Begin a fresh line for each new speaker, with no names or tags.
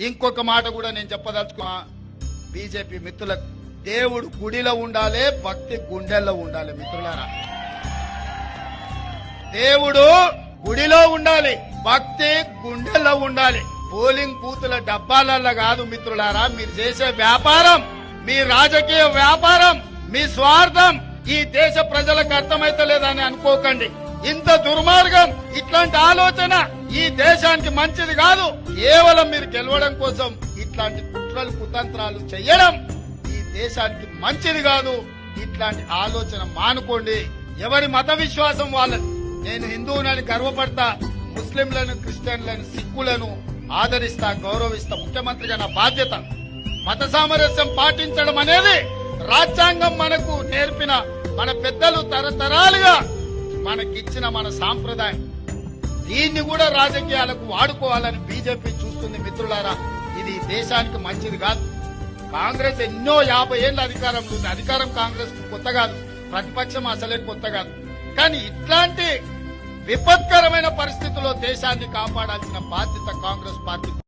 ఇంకొక మాట కూడా నేను చెప్పదలుచుకున్నా బీజేపీ మిత్రులకు, దేవుడు గుడిలో ఉండాలి, భక్తి గుండెల్లో ఉండాలి మిత్రులారా. దేవుడు గుడిలో ఉండాలి, భక్తి గుండెల్లో ఉండాలి. పోలింగ్ బూతుల డబ్బాలల్లో కాదు మిత్రులారా. మీరు చేసే వ్యాపారం, మీ రాజకీయ వ్యాపారం, మీ స్వార్థం ఈ దేశ ప్రజలకు అర్థమైతలేదని అనుకోకండి. ఇంత దుర్మార్గం, ఇట్లాంటి ఆలోచన ఈ దేశానికి మంచిది కాదు. కేవలం మీరు గెలవడం కోసం ఇట్లాంటి కుట్రలు కుతంత్రాలు చేయడం ఈ దేశానికి మంచిది కాదు. ఇట్లాంటి ఆలోచన మానుకోండి. ఎవరి మత విశ్వాసం వాళ్ళని. నేను హిందువునని గర్వపడతా, ముస్లింలను, క్రిస్టియన్లను, సిక్కులను ఆదరిస్తా, గౌరవిస్తా. ముఖ్యమంత్రిగా నా బాధ్యత. మత సామరస్యం పాటించడం అనేది రాజ్యాంగం మనకు నేర్పిన, మన పెద్దలు తరతరాలుగా మనకిచ్చిన మన సాంప్రదాయం. దీన్ని కూడా రాజకీయాలకు వాడుకోవాలని బీజేపీ చూస్తుంది మిత్రులారా. ఇది దేశానికి మంచిది కాదు. కాంగ్రెస్ ఎన్నో 50 ఏళ్ల అధికారంలో ఉంది. అధికారం కాంగ్రెస్ కొత్త కాదు, ప్రతిపక్షం అసలే కొత్త కాదు. కానీ ఇట్లాంటి విపత్కరమైన పరిస్థితుల్లో దేశాన్ని కాపాడాల్సిన బాధ్యత కాంగ్రెస్ పార్టీ